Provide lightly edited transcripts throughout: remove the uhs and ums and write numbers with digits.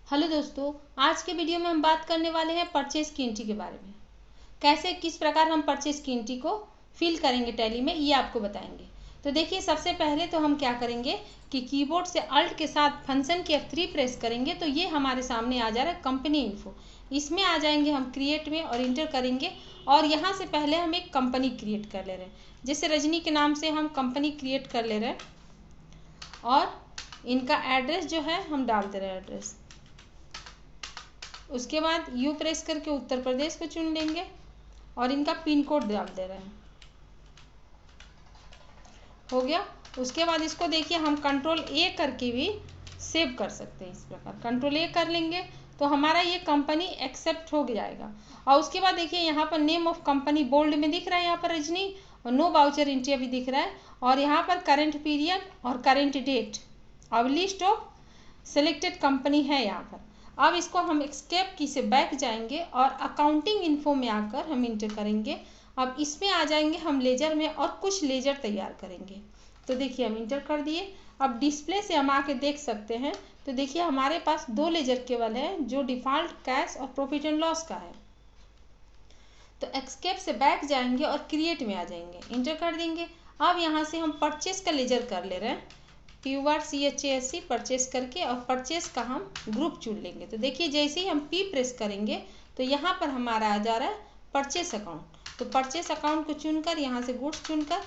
Hello दोस्तों, आज के वीडियो में हम बात करने वाले हैं परचेज की एंट्री के बारे में। कैसे किस प्रकार हम परचेज की एंट्री को फिल करेंगे टैली में, ये आपको बताएंगे। तो देखिए, सबसे पहले तो हम क्या करेंगे कि कीबोर्ड से अल्ट के साथ फंक्शन की F3 प्रेस करेंगे तो ये हमारे सामने आ जा रहा है कंपनी इन्फो। इसमें आ जाएंगे हम क्रिएट में और इंटर करेंगे और यहाँ से पहले हम एक कंपनी क्रिएट कर ले रहे हैं। जैसे रजनी के नाम से हम कंपनी क्रिएट कर ले रहे हैं और इनका एड्रेस जो है हम डाल दे रहे हैं एड्रेस। उसके बाद यू प्रेस करके उत्तर प्रदेश को चुन लेंगे और इनका पिन कोड डाल दे रहे हैं। हो गया। उसके बाद इसको देखिए, हम कंट्रोल ए करके भी सेव कर सकते हैं। इस प्रकार कंट्रोल ए कर लेंगे तो हमारा ये कंपनी एक्सेप्ट हो जाएगा। और उसके बाद देखिए, यहाँ पर नेम ऑफ कंपनी बोल्ड में दिख रहा है, यहाँ पर रजनी, और नो वाउचर एंट्री अभी दिख रहा है। और यहाँ पर करेंट पीरियड और करेंट डेट और लिस्ट ऑफ सिलेक्टेड कंपनी है यहाँ पर। अब इसको हम एस्केप की से बैक जाएंगे और अकाउंटिंग इन्फो में आकर हम इंटर करेंगे। अब इसमें आ जाएंगे हम लेजर में और कुछ लेजर तैयार करेंगे। तो देखिए, हम इंटर कर दिए। अब डिस्प्ले से हम आके देख सकते हैं। तो देखिए, हमारे पास दो लेजर केवल है, जो डिफॉल्ट कैश और प्रॉफिट एंड लॉस का है। तो एस्केप से बैक जाएंगे और क्रिएट में आ जाएंगे, इंटर कर देंगे। अब यहाँ से हम परचेस का लेजर कर ले रहे हैं, PURCHASE परचेस करके, और परचेस का हम ग्रुप चुन लेंगे। तो देखिए, जैसे ही हम P प्रेस करेंगे तो यहाँ पर हमारा आ जा रहा है परचेस अकाउंट। तो परचेस अकाउंट को चुनकर यहाँ से गुड्स चुनकर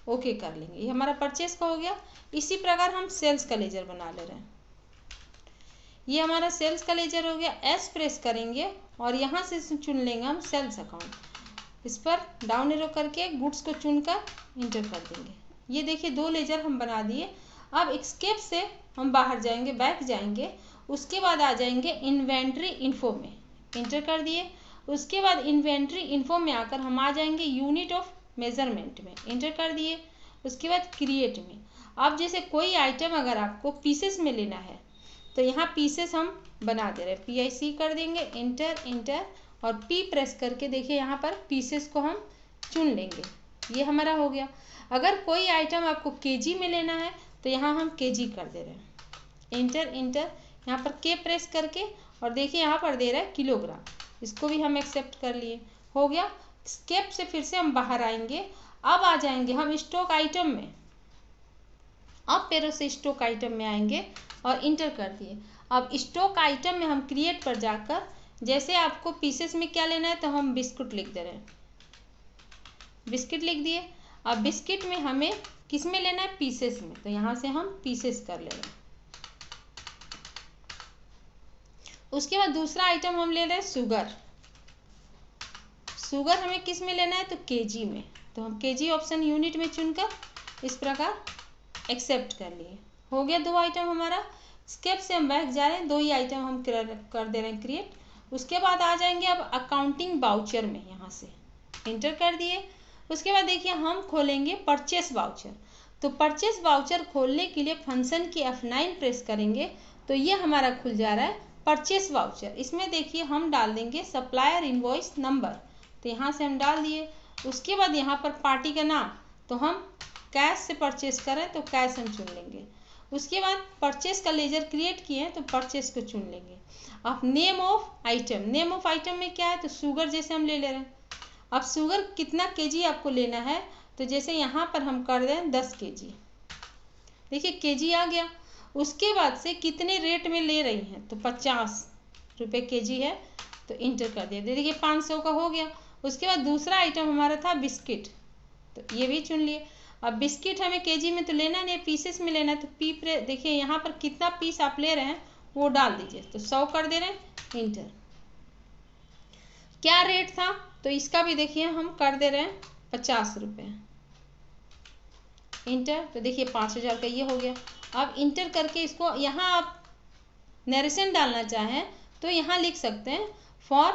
ओके कर लेंगे। ये हमारा परचेस का हो गया। इसी प्रकार हम सेल्स का लेजर बना ले रहे हैं। ये हमारा सेल्स का लेजर हो गया। S प्रेस करेंगे और यहाँ से चुन लेंगे हम सेल्स अकाउंट। इस पर डाउन एरो करके गुड्स को चुनकर इंटर कर देंगे। ये देखिए, दो लेजर हम बना दिए। अब एस्केप से हम बाहर जाएंगे, बैक जाएंगे। उसके बाद आ जाएंगे इन्वेंट्री इन्फो में, इंटर कर दिए। उसके बाद इन्वेंट्री इन्फो में आकर हम आ जाएंगे यूनिट ऑफ मेजरमेंट में, इंटर कर दिए। उसके बाद क्रिएट में। अब जैसे कोई आइटम अगर आपको पीसेस में लेना है तो यहाँ पीसेस हम बना दे रहे हैं, PIC कर देंगे, इंटर इंटर और P प्रेस करके देखिए यहाँ पर पीसेस को हम चुन लेंगे। ये हमारा हो गया। अगर कोई आइटम आपको KG में लेना है तो यहाँ हम KG कर दे रहे हैं, इंटर इंटर, यहाँ पर K प्रेस करके, और देखिए यहाँ पर दे रहा है किलोग्राम। इसको भी हम एक्सेप्ट कर लिए। हो गया। स्केप से फिर से हम बाहर आएंगे। अब आ जाएंगे हम स्टॉक आइटम में। अब पैरों से स्टॉक आइटम में आएंगे और इंटर कर दिए। अब स्टॉक आइटम में हम क्रिएट पर जाकर, जैसे आपको पीसेस में क्या लेना है तो हम बिस्कुट लिख दे रहे हैं, बिस्किट लिख दिए। अब बिस्किट में हमें किस में लेना है, पीसेस में, तो यहाँ से हम पीसेस कर ले रहे हैं। उसके बाद दूसरा आइटम हम ले रहे हैं शुगर। शुगर हमें किस में लेना है तो KG में, तो हम KG ऑप्शन यूनिट में चुनकर इस प्रकार एक्सेप्ट कर लिए। हो गया दो आइटम हमारा। स्केप से हम बैक जा रहे हैं, दो ही आइटम हम कर दे रहे हैं क्रिएट। उसके बाद आ जाएंगे अब अकाउंटिंग वाउचर में, यहाँ से इंटर कर दिए। उसके बाद देखिए, हम खोलेंगे परचेस वाउचर। तो परचेस वाउचर खोलने के लिए फंक्शन की F9 प्रेस करेंगे तो ये हमारा खुल जा रहा है परचेस वाउचर। इसमें देखिए, हम डाल देंगे सप्लायर इनवॉइस नंबर, तो यहाँ से हम डाल दिए। उसके बाद यहाँ पर पार्टी का नाम, तो हम कैश से परचेस करें तो कैश हम चुन लेंगे। उसके बाद परचेस का लेजर क्रिएट किए हैं तो परचेस को चुन लेंगे। अब name of item, name of item में क्या है तो शुगर जैसे हम ले रहे हैं। अब शुगर कितना KG आपको लेना है, तो जैसे यहाँ पर हम कर दें 10 KG, देखिए KG आ गया। उसके बाद से कितने रेट में ले रही हैं तो 50 रुपये KG है, तो इंटर कर दिया। देखिए 500 का हो गया। उसके बाद दूसरा आइटम हमारा था बिस्किट, तो ये भी चुन लिए। अब बिस्किट हमें KG में तो लेना नहीं, पीसेस में लेना है, तो P प्रेस, देखिए यहाँ पर कितना पीस आप ले रहे हैं वो डाल दीजिए, तो 100 कर दे रहे हैं, इंटर। क्या रेट था तो इसका भी देखिए हम कर दे रहे हैं 50 रुपये, इंटर। तो देखिए 5000 का ये हो गया। अब इंटर करके इसको, यहाँ आप नरेशन डालना चाहें तो यहाँ लिख सकते हैं for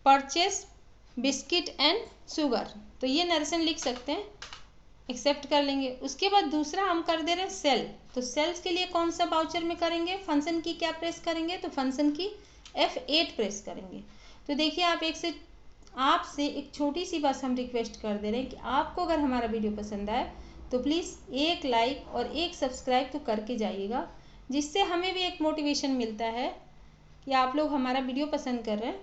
purchase biscuit and sugar, तो ये नरेशन लिख सकते हैं, एक्सेप्ट कर लेंगे। उसके बाद दूसरा हम कर दे रहे हैं सेल। तो सेल्स के लिए कौन सा वाउचर में करेंगे, फंक्शन की क्या प्रेस करेंगे तो फंक्शन की F8 प्रेस करेंगे। तो देखिए, आपसे एक छोटी सी बात हम रिक्वेस्ट कर दे रहे हैं कि आपको अगर हमारा वीडियो पसंद आए तो प्लीज़ एक लाइक और एक सब्सक्राइब तो करके जाइएगा, जिससे हमें भी एक मोटिवेशन मिलता है कि आप लोग हमारा वीडियो पसंद कर रहे हैं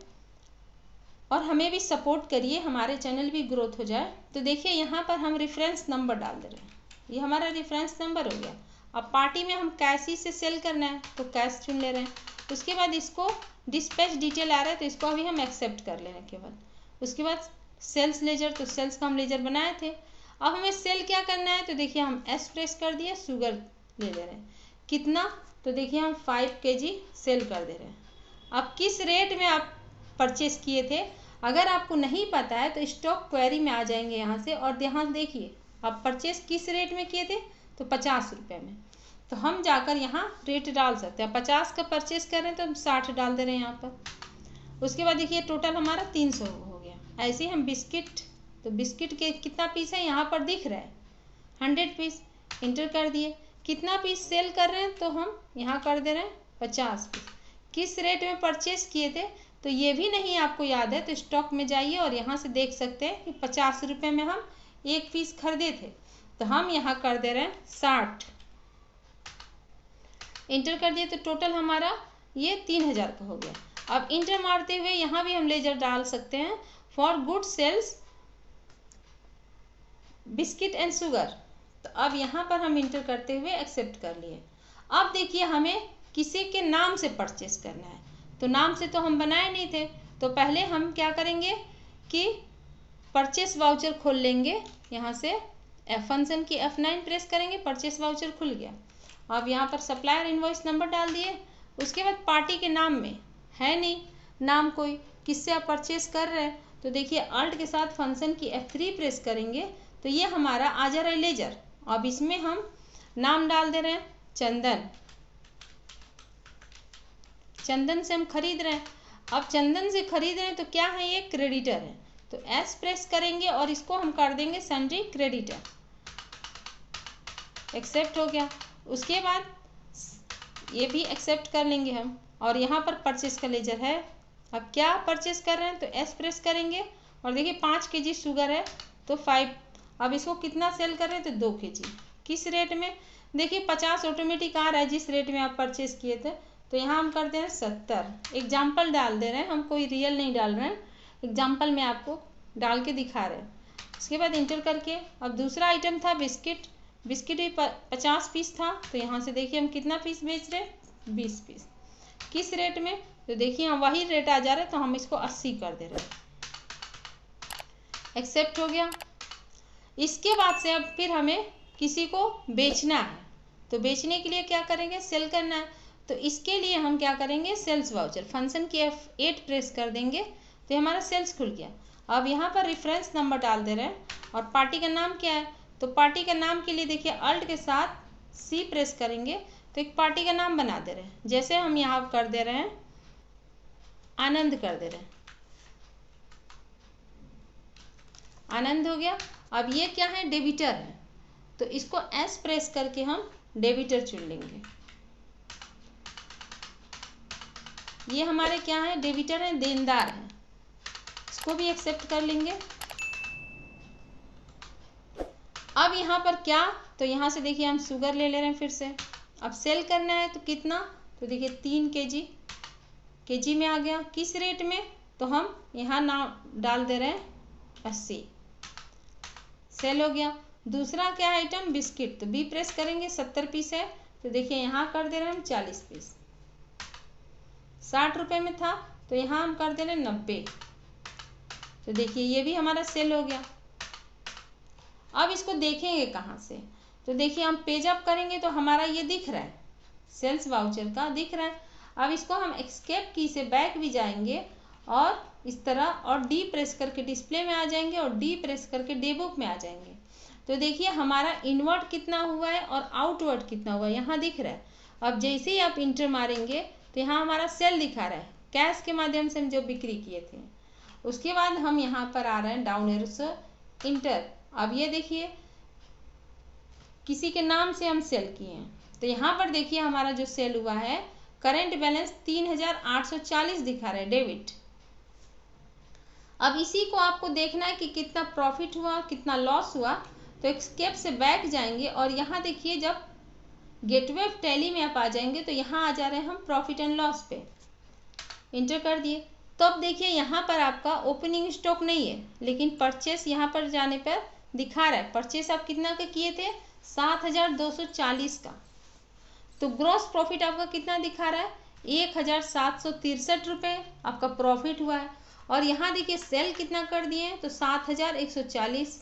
और हमें भी सपोर्ट करिए, हमारे चैनल भी ग्रोथ हो जाए। तो देखिए यहाँ पर हम रेफरेंस नंबर डाल दे रहे हैं, ये हमारा रेफरेंस नंबर हो गया। अब पार्टी में हम कैश ही से सेल करना है तो कैश चुन ले रहे हैं। उसके बाद इसको डिस्पैच डिटेल आ रहा है तो इसको अभी हम एक्सेप्ट कर ले रहे हैं केवल। उसके बाद सेल्स लेजर, तो सेल्स का हम लेजर बनाए थे। अब हमें सेल क्या करना है तो देखिए हम एस प्रेस कर दिए, शुगर ले रहे हैं कितना, तो देखिए हम 5 kg सेल कर दे रहे हैं। अब किस रेट में आप परचेस किए थे, अगर आपको नहीं पता है तो स्टॉक क्वेरी में आ जाएंगे यहाँ से, और यहाँ देखिए आप परचेस किस रेट में किए थे तो 50 रुपये में, तो हम जाकर यहाँ रेट डाल सकते हैं। 50 का परचेस कर रहे हैं तो हम 60 डाल दे रहे हैं यहाँ पर। उसके बाद देखिए टोटल हमारा 300 हो गया। ऐसे ही हम बिस्किट, तो बिस्किट के कितना पीस है यहाँ पर दिख रहा है 100 पीस, इंटर कर दिए। कितना पीस सेल कर रहे हैं तो हम यहाँ कर दे रहे हैं 50 पीस। किस रेट में परचेस किए थे तो ये भी नहीं आपको याद है तो स्टॉक में जाइए और यहाँ से देख सकते हैं कि 50 रुपये में हम एक पीस खरीदे थे, तो हम यहाँ कर दे रहे हैं 60, इंटर कर दिए। तो टोटल हमारा ये 3000 का हो गया। अब इंटर मारते हुए यहाँ भी हम लेजर डाल सकते हैं, for good sales biscuit and sugar, तो अब यहाँ पर हम इंटर करते हुए एक्सेप्ट कर लिए। अब देखिए हमें किसी के नाम से परचेस करना है, तो नाम से तो हम बनाए नहीं थे, तो पहले हम क्या करेंगे कि परचेस वाउचर खोल लेंगे। यहाँ से फंक्शन की F9 प्रेस करेंगे, परचेस वाउचर खुल गया। अब यहाँ पर सप्लायर इनवॉइस नंबर डाल दिए। उसके बाद पार्टी के नाम में है नहीं नाम कोई, किससे आप परचेस कर रहे हैं, तो देखिए अल्ट के साथ फंक्शन की F3 प्रेस करेंगे तो ये हमारा आ जा रहा है लेजर। अब इसमें हम नाम डाल दे रहे हैं चंदन, चंदन से हम खरीद रहे हैं। अब चंदन से खरीद रहे हैं तो क्या है, ये क्रेडिटर है, तो एस प्रेस करेंगे और इसको हम कर देंगे सन्ड्री क्रेडिटर, एक्सेप्ट हो गया। उसके बाद ये भी एक्सेप्ट कर लेंगे हम, और यहाँ पर परचेस का लेजर है। अब क्या परचेस कर रहे हैं तो एस प्रेस करेंगे और देखिए 5 kg शुगर है तो 5। अब इसको कितना सेल कर रहे हैं तो 2 kg, किस रेट में, देखिए 50 ऑटोमेटिक आ रहा है जिस रेट में आप परचेस किए थे, तो यहाँ हम करते हैं 70। एग्जाम्पल डाल दे रहे हैं, हम कोई रियल नहीं डाल रहे हैं, एग्जाम्पल में आपको डाल के दिखा रहे हैं। उसके बाद इंटर करके अब दूसरा आइटम था बिस्किट, बिस्किट भी 50 पीस था, तो यहाँ से देखिए हम कितना पीस बेच रहे हैं 20 पीस, किस रेट में, तो देखिए हम वही रेट आ जा रहा है तो हम इसको 80 कर दे रहे हैं, एक्सेप्ट हो गया। इसके बाद से अब फिर हमें किसी को बेचना है, तो बेचने के लिए क्या करेंगे, सेल करना है, तो इसके लिए हम क्या करेंगे सेल्स वाउचर, फंक्शन की F8 प्रेस कर देंगे तो हमारा सेल्स खुल गया। अब यहाँ पर रेफरेंस नंबर डाल दे रहे हैं और पार्टी का नाम क्या है, तो पार्टी का नाम के लिए देखिए अल्ट के साथ C प्रेस करेंगे तो एक पार्टी का नाम बना दे रहे हैं। जैसे हम यहाँ कर दे रहे हैं आनंद, कर दे रहे हैं आनंद, हो गया। अब ये क्या है, डेबिटर है, तो इसको S प्रेस करके हम डेबिटर चुन लेंगे। ये हमारे क्या है, डेबिटर है, देनदार है, इसको भी एक्सेप्ट कर लेंगे। अब यहाँ पर क्या, तो यहाँ से देखिए हम शुगर ले रहे हैं फिर से। अब सेल करना है तो कितना, तो देखिए 3 kg में आ गया, किस रेट में, तो हम यहाँ नाम डाल दे रहे हैं 80, सेल हो गया। दूसरा क्या आइटम, बिस्किट, तो बी प्रेस करेंगे 70 पीस है, तो देखिए यहाँ कर दे रहे हैं हम 40 पीस, 60 रुपये में था तो यहाँ हम कर दे रहे हैं 90, तो देखिए ये भी हमारा सेल हो गया। अब इसको देखेंगे कहाँ से, तो देखिए हम पेज अप करेंगे तो हमारा ये दिख रहा है, सेल्स वाउचर का दिख रहा है। अब इसको हम एस्केप की से बैक भी जाएंगे और इस तरह, और डी प्रेस करके डिस्प्ले में आ जाएंगे और डी प्रेस करके डे बुक में आ जाएंगे, तो देखिए हमारा इनवर्ट कितना हुआ है और आउटवर्ड कितना हुआ है यहाँ दिख रहा है। अब जैसे ही आप इंटर मारेंगे तो यहाँ हमारा सेल दिखा रहा है, कैश के माध्यम से हम जो बिक्री किए थे। उसके बाद हम यहाँ पर आ रहे हैं डाउन एरो से इंटर। अब ये देखिए किसी के नाम से हम सेल किए हैं, तो यहाँ पर देखिए हमारा जो सेल हुआ है करेंट बैलेंस 3840 दिखा रहा है डेबिट। अब इसी को आपको देखना है कि कितना प्रॉफिट हुआ कितना लॉस हुआ, तो एस्केप से बैक जाएंगे और यहाँ देखिए जब गेटवे ऑफ टैली में आप आ जाएंगे तो यहाँ आ जा रहे हैं हम प्रॉफिट एंड लॉस पे, इंटर कर दिए। तो अब देखिए यहाँ पर आपका ओपनिंग स्टॉक नहीं है, लेकिन परचेस यहाँ पर जाने पर दिखा रहा है। परचेस आप कितना का किए थे, 7,240 का। तो ग्रॉस प्रॉफिट आपका कितना दिखा रहा है, 1,763 रुपये आपका प्रॉफिट हुआ है। और यहाँ देखिए सेल कितना कर दिए हैं, तो 7,140।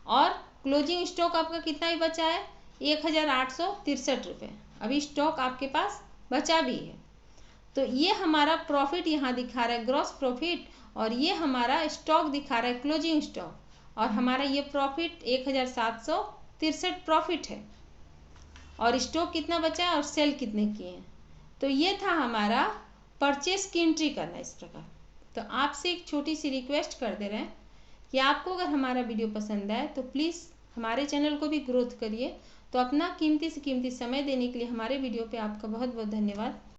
और क्लोजिंग स्टॉक आपका कितना ही बचा है, 1,863 रुपये अभी स्टॉक आपके पास बचा भी है। तो ये हमारा प्रॉफिट यहाँ दिखा रहा है ग्रॉस प्रॉफिट, और ये हमारा स्टॉक दिखा रहा है क्लोजिंग स्टॉक, और हमारा ये प्रॉफिट 1,763 प्रॉफिट है। और स्टॉक कितना बचा है और सेल कितने किए हैं। तो ये था हमारा परचेस की एंट्री करना इस प्रकार। तो आपसे एक छोटी सी रिक्वेस्ट कर दे रहे हैं कि आपको अगर हमारा वीडियो पसंद आए तो प्लीज़ हमारे चैनल को भी ग्रोथ करिए। तो अपना कीमती से कीमती समय देने के लिए हमारे वीडियो पे आपका बहुत बहुत धन्यवाद।